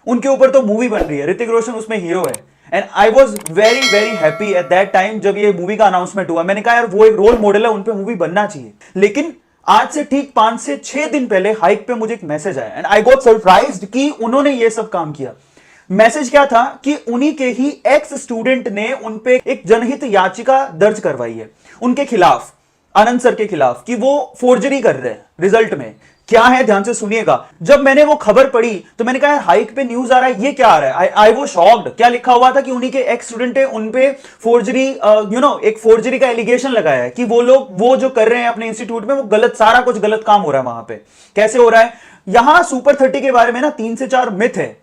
उनके ऊपर तो मूवी बन रही है, ऋतिक रोशन उसमें हीरो है। And I was very very happy at that time जब ये मूवी का अनाउंसमेंट हुआ। मैंने कहा यार वो एक रोल मॉडल है, उन पे मूवी बनना चाहिए। लेकिन आज से ठीक 5 से 6 दिन पहले हाइक पे मुझे एक मैसेज आया एंड आई गॉट सरप्राइज्ड कि उन्होंने ये सब काम किया। मैसेज क्या था कि उन्हीं के ही एक्स स्टूडेंट ने उनपे एक जनहित याचिका दर्ज करवाई है उनके खिलाफ, आनंद सर के खिलाफ, कि वो फोर्जरी कर रहे हैं रिजल्ट में। क्या है ध्यान से सुनिएगा। जब मैंने वो खबर पढ़ी तो मैंने कहा हाइक पे न्यूज आ रहा है, ये क्या आ रहा है। आई वो शॉक्ड। क्या लिखा हुआ था कि उन्हीं के एक्स स्टूडेंट है, उनपे फोर्जरी एक फोर्जरी का एलिगेशन लगाया है कि वो लोग वो जो कर रहे हैं अपने इंस्टीट्यूट में वो गलत, सारा कुछ गलत काम हो रहा है वहां पे। कैसे हो रहा है। यहां सुपर 30 के बारे में ना 3 से 4 मिथ है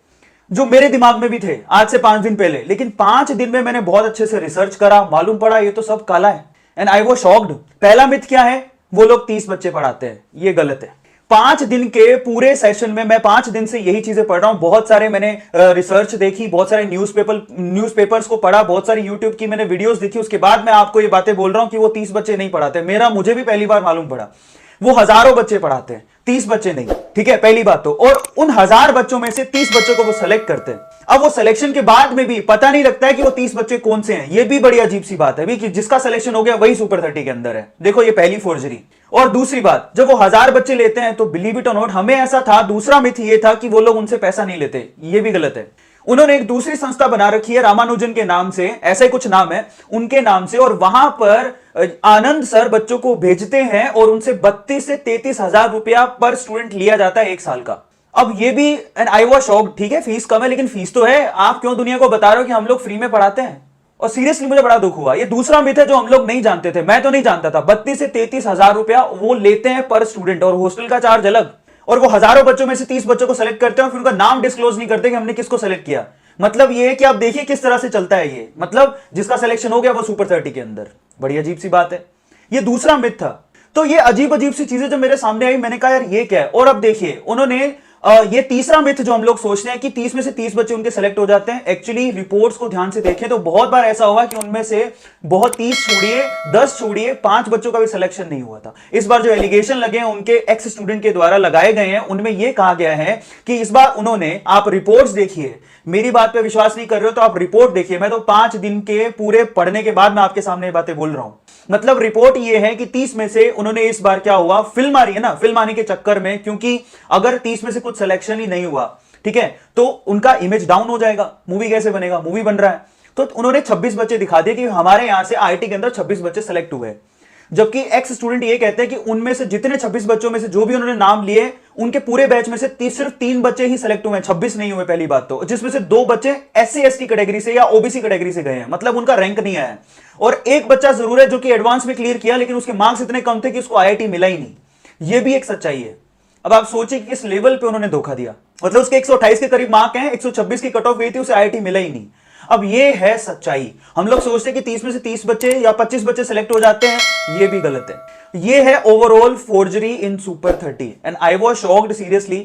जो मेरे दिमाग में भी थे आज से 5 दिन पहले, लेकिन 5 दिन में मैंने बहुत अच्छे से रिसर्च करा, मालूम पड़ा ये तो सब काला है। एंड आई वो शॉक्ड। पहला मिथ क्या है, वो लोग 30 बच्चे पढ़ाते हैं, ये गलत है। 5 दिन के पूरे सेशन में मैं 5 दिन से यही चीजें पढ़ रहा हूं। बहुत सारे मैंने रिसर्च देखी, बहुत सारे न्यूज़पेपर्स को पढ़ा, बहुत सारी यूट्यूब की मैंने वीडियोस देखी, उसके बाद मैं आपको ये बातें बोल रहा हूं कि वो 30 बच्चे नहीं पढ़ाते। मुझे भी पहली बार मालूम पड़ा वो हजारों बच्चे पढ़ाते हैं, 30 बच्चे नहीं। ठीक है, पहली बात तो। और उन 1000 बच्चों में से 30 बच्चों को वो सेलेक्ट करते हैं। अब वो सिलेक्शन के बाद में भी पता नहीं लगता है कि वो 30 बच्चे कौन से हैं। ये भी बड़ी अजीब सी बात है कि जिसका सिलेक्शन हो गया वही सुपर 30 के अंदर है। देखो ये पहली फोर्जरी। और दूसरी बात, जब वो 1000 बच्चे लेते हैं तो बिलीव इट और नॉट, हमें ऐसा था, दूसरा मिथ ये था कि वो लोग उनसे पैसा नहीं लेते, ये भी गलत है। उन्होंने एक दूसरी संस्था बना रखी है रामानुजन के नाम से, ऐसा ही कुछ नाम है उनके नाम से, और वहां पर आनंद सर बच्चों को भेजते हैं और उनसे 32 से 33 हजार रुपया पर स्टूडेंट लिया जाता है 1 साल का। अब ये भी, एंड आई वाज शॉक्ड। ठीक है फीस कम है लेकिन फीस तो है। आप क्यों दुनिया को बता रहे हो कि हम लोग फ्री में पढ़ाते हैं। और सीरियसली मुझे बड़ा दुख हुआ। ये दूसरा मिथ है जो हम लोग नहीं जानते थे, मैं तो नहीं जानता था। 32 से 33 हजार रुपया वो लेते हैं पर स्टूडेंट, और हॉस्टल का चार्ज अलग। और वो हजारों बच्चों में से 30 बच्चों को सेलेक्ट करते हैं और फिर उनका नाम डिस्क्लोज नहीं करते कि हमने किसको सेलेक्ट किया। मतलब ये है कि आप देखिए किस तरह से चलता है ये। मतलब जिसका सिलेक्शन हो गया वो सुपर 30 के अंदर। बड़ी अजीब सी बात है। ये दूसरा मिथ था। तो ये अजीब अजीब सी चीजें जब मेरे सामने आई, मैंने कहा यार ये क्या है। और अब देखिए उन्होंने ये तीसरा मिथ जो हम लोग सोचते हैं कि 30 में से 30 बच्चे उनके सेलेक्ट हो जाते हैं, एक्चुअली रिपोर्ट्स को ध्यान से देखें तो बहुत बार ऐसा हुआ कि उनमें से बहुत 30 छोड़िए, 10 छोड़िए, 5 बच्चों का भी सिलेक्शन नहीं हुआ था। इस बार जो एलिगेशन लगे हैं उनके एक्स स्टूडेंट के द्वारा लगाए गए हैं, उनमें यह कहा गया है कि इस बार उन्होंने, आप रिपोर्ट्स देखिए, मेरी बात पे विश्वास नहीं कर रहे हो तो आप रिपोर्ट देखिए। मैं तो 5 दिन के पूरे पढ़ने के बाद मैं आपके सामने ये बातें बोल रहा हूं। मतलब रिपोर्ट ये है कि 30 में से उन्होंने, इस बार क्या हुआ, फिल्म आ रही है ना, फिल्म आने के चक्कर में, क्योंकि अगर 30 में से कुछ सिलेक्शन ही नहीं हुआ, ठीक है, तो उनका इमेज डाउन हो जाएगा। मूवी कैसे बनेगा, मूवी बन रहा है। तो उन्होंने 26 बच्चे दिखा दिए कि हमारे यहां से आईआईटी के अंदर 26 बच्चे सेलेक्ट हुए। जबकि एक्स स्टूडेंट ये कहते हैं कि उनमें से जितने 26 बच्चों में से जो भी उन्होंने नाम लिए, उनके पूरे बैच में से सिर्फ 3 बच्चे ही सेलेक्ट हुए हैं, 26 नहीं हुए पहली बात तो, जिसमें से 2 बच्चे एससी एसटी कैटेगरी से या ओबीसी कैटेगरी से गए हैं। मतलब उनका रैंक नहीं आया। और एक बच्चा जरूर है जो कि एडवांस में क्लियर किया, लेकिन उसके मार्क्स इतने कम थे कि उसको आईआईटी मिला ही नहीं। यह भी एक सच्चाई है। अब आप सोचिए कि किस लेवल पे उन्होंने धोखा दिया। मतलब उसके 128 के करीब मार्क हैं, 126 की कट ऑफ गई थी, उसे आईआईटी मिला ही नहीं। अब ये है सच्चाई। हम लोग सोचते हैं कि 30 में से 30 बच्चे या 25 बच्चे सेलेक्ट हो जाते हैं, ये भी गलत है। ये है overall forgery in super 30 and I was shocked seriously.